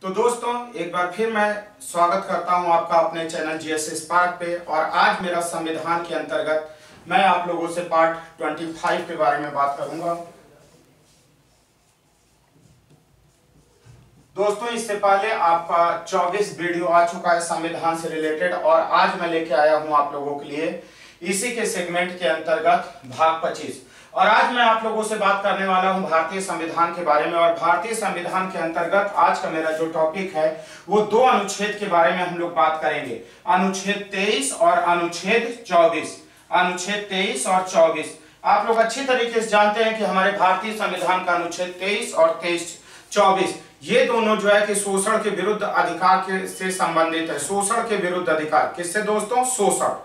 तो दोस्तों एक बार फिर मैं स्वागत करता हूं आपका अपने चैनल जीएस स्पार्क पे। और आज मेरा संविधान के अंतर्गत मैं आप लोगों से पार्ट 25 के बारे में बात करूंगा। दोस्तों इससे पहले आपका 24 वीडियो आ चुका है संविधान से रिलेटेड, और आज मैं लेके आया हूं आप लोगों के लिए इसी के सेगमेंट के अंतर्गत भाग 25। और आज मैं आप लोगों से बात करने वाला हूं भारतीय संविधान के बारे में। और भारतीय संविधान के अंतर्गत आज का मेरा जो टॉपिक है वो दो अनुच्छेद के बारे में हम लोग बात करेंगे, अनुच्छेद 23 और अनुच्छेद 24। अनुच्छेद 23 और 24 आप लोग अच्छी तरीके से जानते हैं कि हमारे भारतीय संविधान का अनुच्छेद 23 और 24 ये दोनों जो है कि शोषण के विरुद्ध अधिकार के से संबंधित है। शोषण के विरुद्ध अधिकार किससे दोस्तों? शोषण।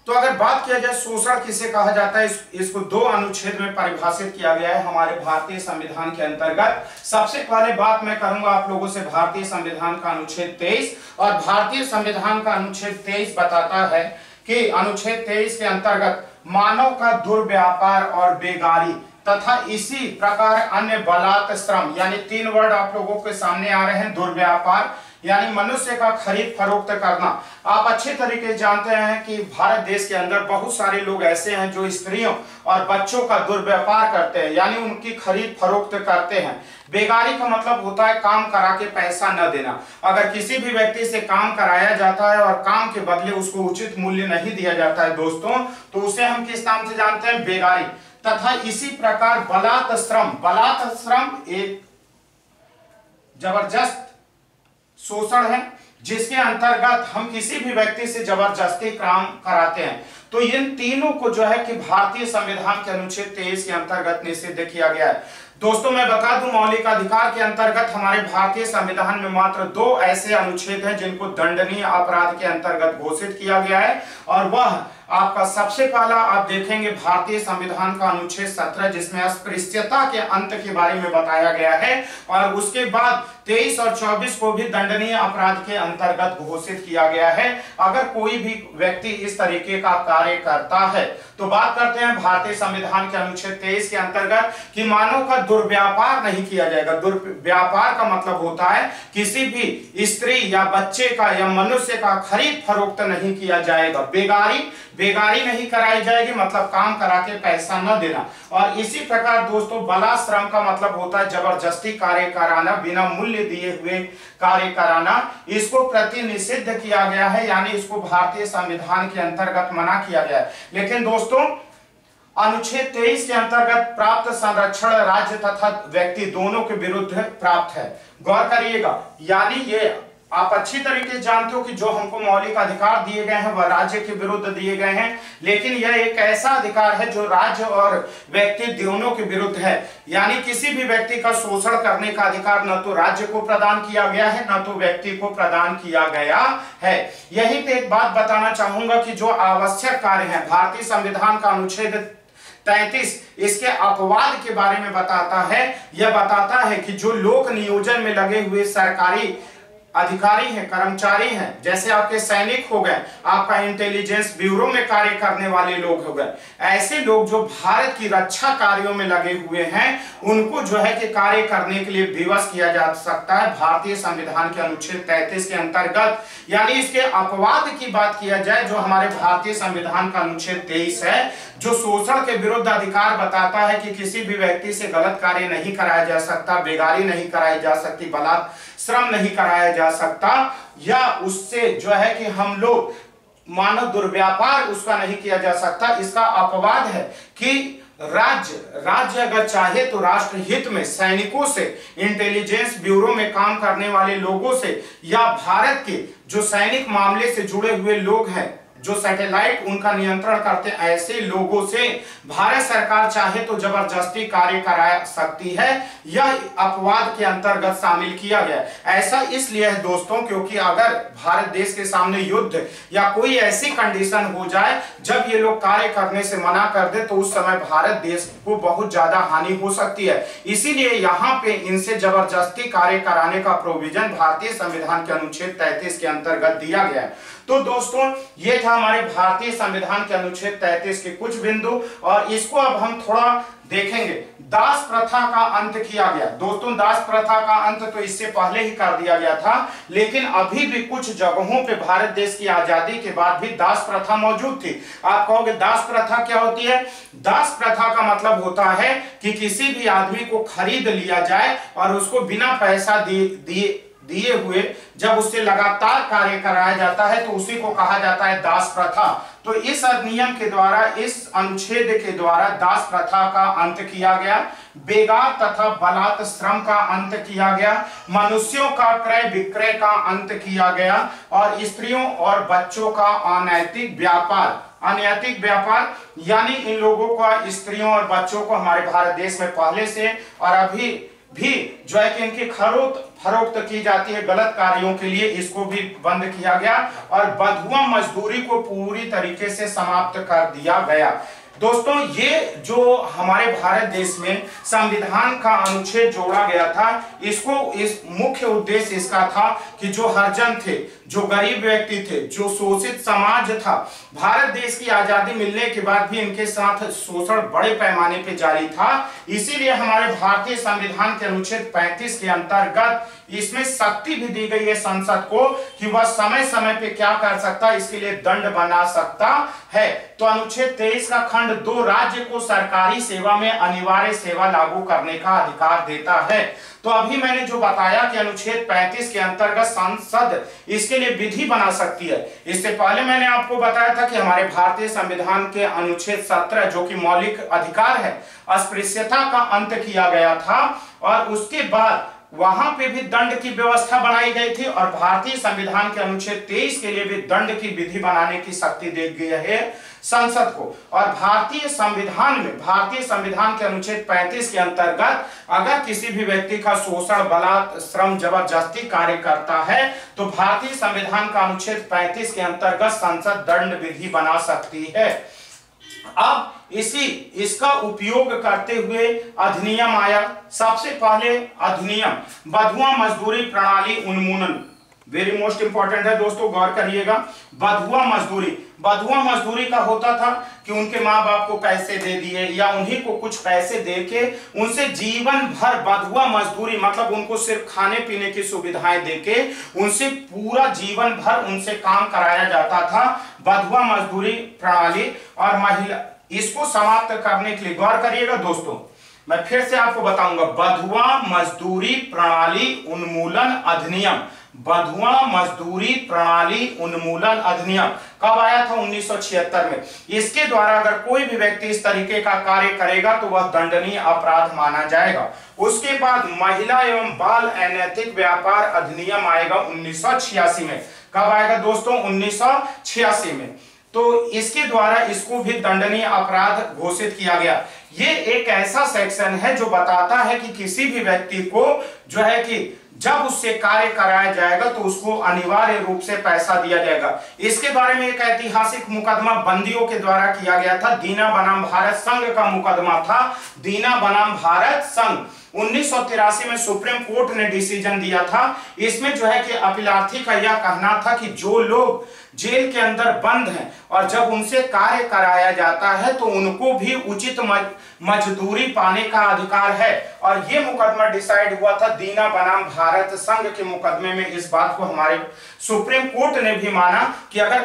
तो अगर बात किया जाए शोषण किसे कहा जाता है, इसको दो अनुच्छेद में परिभाषित किया गया है हमारे भारतीय संविधान के अंतर्गत। सबसे पहले बात मैं करूंगा आप लोगों से भारतीय संविधान का अनुच्छेद 23। और भारतीय संविधान का अनुच्छेद 23 बताता है कि अनुच्छेद 23 के अंतर्गत मानव का दुर्व्यापार और बेगारी तथा इसी प्रकार अन्य बलात् श्रम, यानी तीन वर्ड आप लोगों के सामने आ रहे हैं। दुर्व्यापार यानी मनुष्य का खरीद फरोख्त करना। आप अच्छे तरीके से जानते हैं कि भारत देश के अंदर बहुत सारे लोग ऐसे हैं जो स्त्रियों और बच्चों का दुर्व्यापार करते हैं, यानी उनकी खरीद फरोख्त करते हैं। बेगारी का मतलब होता है काम करा के पैसा न देना। अगर किसी भी व्यक्ति से काम कराया जाता है और काम के बदले उसको उचित मूल्य नहीं दिया जाता है दोस्तों, तो उसे हम किस नाम से जानते हैं? बेगारी। तथा इसी प्रकार बलात् श्रम। बलात् श्रम एक जबरदस्त शोषण है जिसके अंतर्गत हम किसी भी व्यक्ति से जबरदस्ती काम कराते हैं। तो इन तीनों को जो है कि भारतीय संविधान के अनुच्छेद 23 के अंतर्गत निषिद्ध किया गया है। दोस्तों मैं बता दूं, मौलिक अधिकार के अंतर्गत हमारे भारतीय संविधान में मात्र दो ऐसे अनुच्छेद हैं जिनको दंडनीय अपराध के अंतर्गत घोषित किया गया है। और वह आपका सबसे पहला आप देखेंगे भारतीय संविधान का अनुच्छेद 17 जिसमें अस्पृश्यता के अंत के बारे में बताया गया है। और उसके बाद 23 और 24 को भी दंडनीय अपराध के अंतर्गत घोषित किया गया है अगर कोई भी व्यक्ति इस तरीके का कार्य करता है। तो बात करते हैं भारतीय संविधान के अनुच्छेद 23 के अंतर्गत कि मानव का दुर्व्यापार नहीं किया जाएगा। दुर्व्यापार का मतलब होता है किसी भी स्त्री या बच्चे का या मनुष्य का खरीद फरोख्त नहीं किया जाएगा। बेगारी नहीं कराई जाएगी, मतलब काम करा के पैसा न देना। और इसी प्रकार दोस्तों बलात् श्रम का मतलब होता है जबरदस्ती कार्य कराना, बिना मूल्य दिए हुए कार्य कराना। इसको प्रति निषिद्ध किया गया है, यानी इसको भारतीय संविधान के अंतर्गत मना किया गया है। लेकिन दोस्तों अनुच्छेद 23 के अंतर्गत प्राप्त संरक्षण राज्य तथा व्यक्ति दोनों के विरुद्ध प्राप्त है। गौर करिएगा, यानी ये आप अच्छी तरीके से जानते हो कि जो हमको मौलिक अधिकार दिए गए हैं वह राज्य के विरुद्ध दिए गए हैं, लेकिन यह एक ऐसा अधिकार है जो राज्य और व्यक्ति दोनों के विरुद्ध है। यानी किसी भी व्यक्ति का शोषण करने का अधिकार न तो राज्य को प्रदान किया गया है न तो व्यक्ति को प्रदान किया गया है। यहीं पे एक बात बताना चाहूंगा कि जो आवश्यक कार्य है भारतीय संविधान का अनुच्छेद 33 इसके अपवाद के बारे में बताता है। यह बताता है कि जो लोक नियोजन में लगे हुए सरकारी अधिकारी हैं, कर्मचारी हैं, जैसे आपके सैनिक हो गए, आपका इंटेलिजेंस ब्यूरो में कार्य करने वाले लोग हो गए, ऐसे लोग जो भारत की रक्षा कार्यों में लगे हुए हैं उनको जो है कि कार्य करने के लिए विवश किया जा सकता है भारतीय संविधान के अनुच्छेद 33 के अंतर्गत। यानी इसके अपवाद की बात किया जाए जो हमारे भारतीय संविधान का अनुच्छेद 23 है, जो शोषण के विरुद्ध अधिकार बताता है कि किसी भी व्यक्ति से गलत कार्य नहीं कराया जा सकता, बेगारी नहीं कराई जा सकती, बलात् श्रम नहीं कराया जा सकता, या उससे जो है कि हम लोग मानव दुर्व्यापार उसका नहीं किया जा सकता। इसका अपवाद है कि राज्य अगर चाहे तो राष्ट्र हित में सैनिकों से, इंटेलिजेंस ब्यूरो में काम करने वाले लोगों से, या भारत के जो सैनिक मामले से जुड़े हुए लोग हैं, जो सैटेलाइट उनका नियंत्रण करते हैं, ऐसे लोगों से भारत सरकार चाहे तो जबरदस्ती कार्य करा सकती है। यह अपवाद के अंतर्गत शामिल किया गया। ऐसा इसलिए है दोस्तों क्योंकि अगर भारत देश के सामने युद्ध या कोई ऐसी कंडीशन हो जाए जब ये लोग कार्य करने से मना कर दे तो उस समय भारत देश को बहुत ज्यादा हानि हो सकती है। इसीलिए यहाँ पे इनसे जबरदस्ती कार्य कराने का प्रोविजन भारतीय संविधान के अनुच्छेद 33 के अंतर्गत दिया गया है। तो दोस्तों ये था हमारे भारतीय संविधान के अनुच्छेद 33 के कुछ बिंदु, और इसको अब हम थोड़ा देखेंगे। दास प्रथा का अंत किया गया। दोस्तों दास प्रथा का अंत तो इससे पहले ही कर दिया गया था, लेकिन अभी भी कुछ जगहों पे भारत देश की आजादी के बाद भी दास प्रथा मौजूद थी। आप कहोगे दास प्रथा क्या होती है? दास प्रथा का मतलब होता है कि किसी भी आदमी को खरीद लिया जाए और उसको बिना पैसा दिए हुए जब उससे लगातार कार्य कराया जाता है तो उसी को कहा जाता है दास प्रथा। तो इस अधिनियम के द्वारा, इस अनुच्छेद के द्वारा दास प्रथा का अंत किया गया, बेगार तथा बलात् श्रम का अंत किया गया, मनुष्यों का क्रय विक्रय का अंत किया गया और स्त्रियों और बच्चों का अनैतिक व्यापार यानी इन लोगों का, स्त्रियों और बच्चों को हमारे भारत देश में पहले से और अभी भी जो है कि इनकी फरोख्त की जाती है गलत कार्यों के लिए, इसको भी बंद किया गया और बंधुआ मजदूरी को पूरी तरीके से समाप्त कर दिया गया। दोस्तों ये जो हमारे भारत देश में संविधान का अनुच्छेद जोड़ा गया था, इस मुख्य उद्देश्य इसका था कि जो हरिजन थे, जो गरीब व्यक्ति थे, जो शोषित समाज था, भारत देश की आजादी मिलने के बाद भी इनके साथ शोषण बड़े पैमाने पे जारी था। इसीलिए हमारे भारतीय संविधान के अनुच्छेद 35 के अंतर्गत इसमें शक्ति भी दी गई है संसद को कि वह समय समय पे क्या कर सकता है, इसके लिए दंड बना सकता है। तो अनुच्छेद 23 का खंड 2 राज्य को सरकारी सेवा में अनिवार्य सेवा लागू करने का अधिकार देता है। तो अभी मैंने जो बताया कि अनुच्छेद 35 के अंतर्गत संसद इसके लिए विधि बना सकती है। इससे पहले मैंने आपको बताया था कि हमारे भारतीय संविधान के अनुच्छेद 17 जो कि मौलिक अधिकार है, अस्पृश्यता का अंत किया गया था और उसके बाद वहां पे भी दंड की व्यवस्था बनाई गई थी और भारतीय संविधान के अनुच्छेद 23 के लिए भी दंड की विधि बनाने की शक्ति दी गई है संसद को। और भारतीय संविधान के अनुच्छेद 35 के अंतर्गत अगर किसी भी व्यक्ति का शोषण, बलात्, श्रम, जबरदस्ती कार्य करता है तो भारतीय संविधान का अनुच्छेद 35 के अंतर्गत संसद दंड विधि बना सकती है। अब इसका उपयोग करते हुए अधिनियम आया। सबसे पहले अधिनियम बंधुआ मजदूरी प्रणाली उन्मूलन, वेरी मोस्ट इंपॉर्टेंट है दोस्तों, गौर करिएगा। बंधुआ मजदूरी का होता था कि उनके माँ बाप को पैसे दे दिए या उन्हीं को कुछ पैसे देके उनसे जीवन भर बंधुआ मजदूरी, मतलब उनको सिर्फ खाने पीने की सुविधाएं देके उनसे पूरा जीवन भर उनसे काम कराया जाता था। बंधुआ मजदूरी प्रणाली और महिला, इसको समाप्त करने के लिए गौर करिएगा दोस्तों, मैं फिर से आपको बताऊंगा, बंधुआ मजदूरी प्रणाली उन्मूलन अधिनियम, बंधुआ मजदूरी प्रणाली उन्मूलन अधिनियम कब आया था? 1976 में। इसके द्वारा अगर कोई भी व्यक्ति इस तरीके का कार्य करेगा तो वह दंडनीय अपराध माना जाएगा। उसके बाद महिला एवं बाल अनैतिक व्यापार अधिनियम आएगा 1986 में। कब आएगा दोस्तों? 1986 में। तो इसके द्वारा इसको भी दंडनीय अपराध घोषित किया गया। ये एक ऐसा सेक्शन है जो बताता है कि किसी भी व्यक्ति को जो है कि जब उससे कार्य कराया जाएगा तो उसको अनिवार्य रूप से पैसा दिया जाएगा। इसके बारे में एक ऐतिहासिक मुकदमा बंदियों के द्वारा किया गया था। दीना बनाम भारत संघ का मुकदमा था, दीना बनाम भारत संघ। 1983 में सुप्रीम कोर्ट ने डिसीजन दिया था। इसमें जो है कि अपीलार्थी का यह कहना था कि जो लोग जेल के अंदर बंद हैं और जब उनसे कार्य कराया जाता है तो उनको भी उचित मजदूरी पाने का अधिकार है। और यह मुकदमा डिसाइड हुआ था दीना बनाम भारत संघ के मुकदमे में। इस बात को हमारे सुप्रीम कोर्ट ने भी माना कि अगर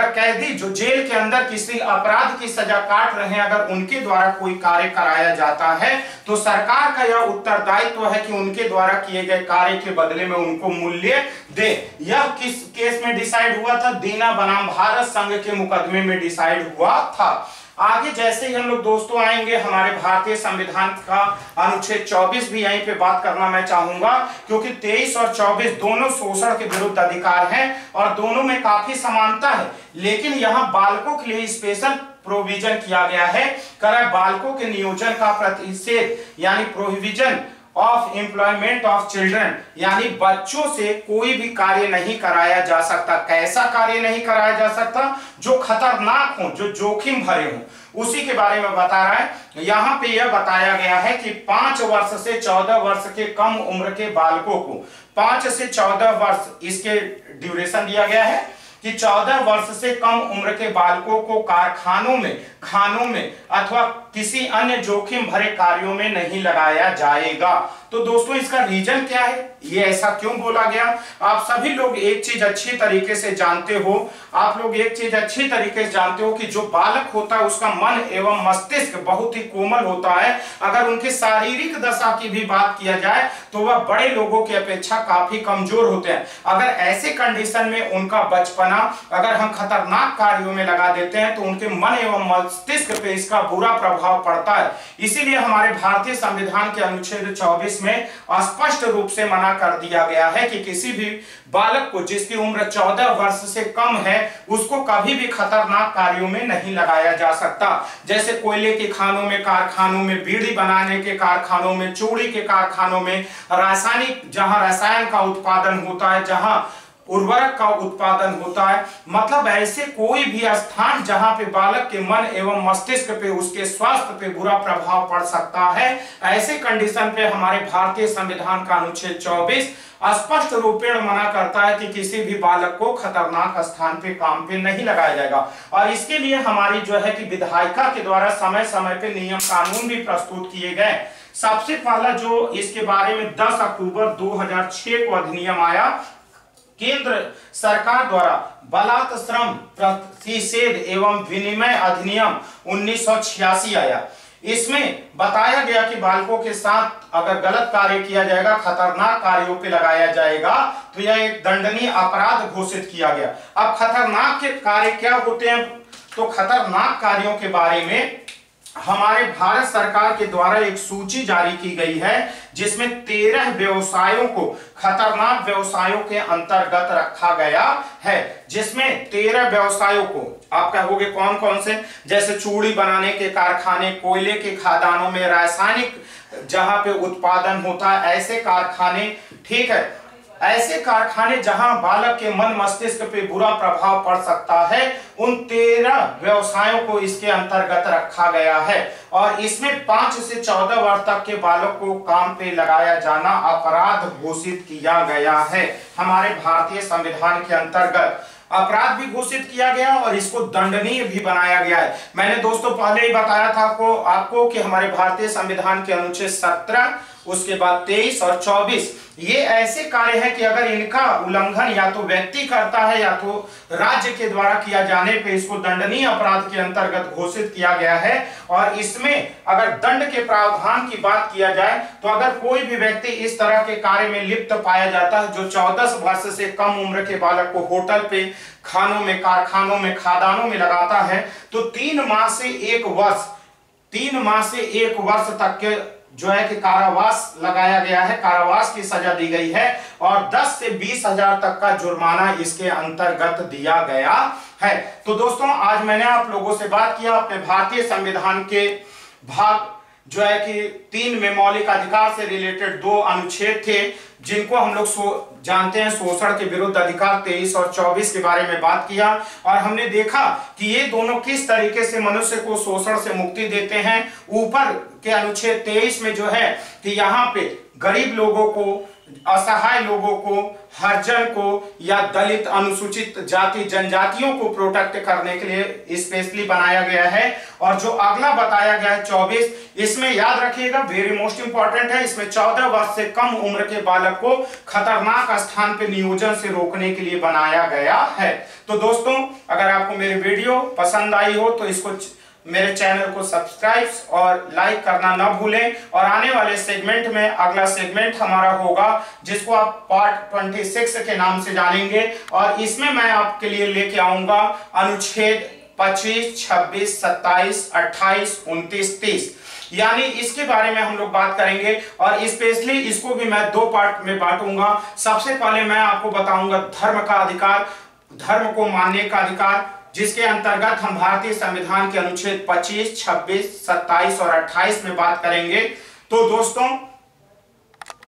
कैदी जो जेल के अंदर किसी अपराध की सजा काट रहे हैं, अगर उनके द्वारा कोई कार्य कराया जाता है तो सरकार का यह उत्तरदायित्व है कि उनके द्वारा किए गए कार्य के बदले में उनको मूल्य दे। यह किस केस में डिसाइड हुआ था? दीना बनाम भारत संघ के मुकदमे में डिसाइड हुआ था। आगे जैसे ही हम लोग दोस्तों आएंगे, हमारे भारतीय संविधान का अनुच्छेद 24 भी यहीं पे बात करना मैं चाहूंगा, क्योंकि 23 और 24 दोनों शोषण के विरुद्ध अधिकार हैं और दोनों में काफी समानता है। लेकिन यहाँ बालकों के लिए स्पेशल प्रोविजन किया गया है। बालकों के नियोजन का प्रतिषेध यानी prohibition of employment of children, यानी बच्चों से कोई भी कार्य नहीं कराया जा सकता। कैसा कार्य नहीं कराया जा सकता? जो खतरनाक हो, जो जोखिम भरे हो, उसी के बारे में बता रहा है। यहाँ पे यह बताया गया है कि 5 वर्ष से 14 वर्ष के कम उम्र के बालकों को, 5 से 14 वर्ष इसके ड्यूरेशन दिया गया है कि 14 वर्ष से कम उम्र के बालकों को कारखानों में, खानों में अथवा किसी अन्य जोखिम भरे कार्यों में नहीं लगाया जाएगा। तो दोस्तों इसका रीजन क्या है, ये ऐसा क्यों बोला गया? आप सभी लोग एक चीज अच्छी तरीके से जानते हो, आप लोग एक चीज अच्छी तरीके से जानते हो कि जो बालक होता है उसका मन एवं मस्तिष्क बहुत ही कोमल होता है। अगर उनकी शारीरिक दशा की भी बात किया जाए तो वह बड़े लोगों की अपेक्षा काफी कमजोर होते हैं। अगर ऐसे कंडीशन में उनका बचपना अगर हम खतरनाक कार्यों में लगा देते हैं तो उनके मन एवं मस्तिष्क पे इसका बुरा प्रभाव पड़ता है। इसीलिए हमारे भारतीय संविधान के अनुच्छेद 24 में स्पष्ट रूप से मना कर दिया गया है कि किसी भी बालक को जिसकी उम्र 14 वर्ष से कम है उसको कभी भी खतरनाक कार्यों में नहीं लगाया जा सकता। जैसे कोयले के खानों में, कारखानों में, बीड़ी बनाने के कारखानों में, चूड़ी के कारखानों में, जहां रसायन का उत्पादन होता है, जहां उर्वरक का उत्पादन होता है, मतलब ऐसे कोई भी स्थान जहां पे बालक के मन एवं मस्तिष्क पे, उसके स्वास्थ्य पे बुरा प्रभाव पड़ सकता है, ऐसे कंडीशन पे हमारे भारतीय संविधान का अनुच्छेद 24 स्पष्ट रूपेण मना करता है कि किसी भी बालक को खतरनाक स्थान पे काम पे नहीं लगाया जाएगा। और इसके लिए हमारी जो है कि विधायिका के द्वारा समय समय पे नियम कानून भी प्रस्तुत किए गए। सबसे पहला जो इसके बारे में 10 अक्टूबर 2006 को अधिनियम आया, केंद्र सरकार द्वारा बलात् श्रम प्रतिषेध एवं विनिमय अधिनियम 1986 आया। इसमें बताया गया कि बालकों के साथ अगर गलत कार्य किया जाएगा, खतरनाक कार्यों पे लगाया जाएगा तो यह एक दंडनीय अपराध घोषित किया गया। अब खतरनाक के कार्य क्या होते हैं, तो खतरनाक कार्यों के बारे में हमारे भारत सरकार के द्वारा एक सूची जारी की गई है जिसमें 13 व्यवसायों को खतरनाक व्यवसायों के अंतर्गत रखा गया है। जिसमें 13 व्यवसायों को आप कहोगे कौन कौन से, जैसे चूड़ी बनाने के कारखाने, कोयले के खदानों में रासायनिक जहां पे उत्पादन होता है ऐसे कारखाने, ठीक है, ऐसे कारखाने जहां बालक के मन मस्तिष्क पे बुरा प्रभाव पड़ सकता है, उन 13 व्यवसायों को इसके अंतर्गत रखा गया है। और इसमें 5 से 14 वर्ष तक के बालक को काम पे लगाया जाना अपराध घोषित किया गया है। हमारे भारतीय संविधान के अंतर्गत अपराध भी घोषित किया गया और इसको दंडनीय भी बनाया गया है। मैंने दोस्तों पहले ही बताया था आपको कि हमारे भारतीय संविधान के अनुच्छेद 17, उसके बाद 23 और 24 ये ऐसे कार्य हैं कि अगर इनका उल्लंघन या तो व्यक्ति करता है या तो राज्य के द्वारा किया जाने पे इसको दंडनीय अपराध के अंतर्गत घोषित किया गया है। और इसमें अगर दंड के प्रावधान की बात किया जाए तो अगर कोई भी व्यक्ति इस तरह के कार्य में लिप्त पाया जाता है जो 14 वर्ष से कम उम्र के बालक को होटल पे, खानों में, कारखानों में, खदानों में लगाता है तो 3 माह से 1 वर्ष तक के जो है कि कारावास लगाया गया है, कारावास की सजा दी गई है और 10 से 20 हजार तक का जुर्माना इसके अंतर्गत दिया गया है। तो दोस्तों आज मैंने आप लोगों से बात किया अपने भारतीय संविधान के भाग जो है कि 3 में मौलिक अधिकार से रिलेटेड 2 अनुच्छेद थे जिनको हम लोग जानते हैं, शोषण के विरुद्ध अधिकार 23 और 24 के बारे में बात किया और हमने देखा कि ये दोनों किस तरीके से मनुष्य को शोषण से मुक्ति देते हैं। ऊपर के अनुच्छेद 23 में जो है कि यहाँ पे गरीब लोगों को, असहाय लोगों को, हरिजन को या दलित, अनुसूचित जाति, जनजातियों को प्रोटेक्ट करने के लिए स्पेशली बनाया गया है। और जो अगला बताया गया है 24, इसमें याद रखिएगा वेरी मोस्ट इंपॉर्टेंट है, इसमें 14 वर्ष से कम उम्र के बालक को खतरनाक स्थान पे नियोजन से रोकने के लिए बनाया गया है। तो दोस्तों अगर आपको मेरी वीडियो पसंद आई हो तो इसको मेरे चैनल को सब्सक्राइब और लाइक करना ना भूलें। और आने वाले सेगमेंट में अगला सेगमेंट हमारा होगा जिसको आप पार्ट 26 के नाम से जानेंगे और इसमें मैं आपके लिए लेके आऊंगा अनुच्छेद 25, 26, 27, 28, 29, 30 यानी इसके बारे में हम लोग बात करेंगे और स्पेशली इसको भी मैं 2 पार्ट में बांटूंगा। सबसे पहले मैं आपको बताऊंगा धर्म का अधिकार, धर्म को मानने का अधिकार, जिसके अंतर्गत हम भारतीय संविधान के अनुच्छेद 25, 26, 27 और 28 में बात करेंगे। तो दोस्तों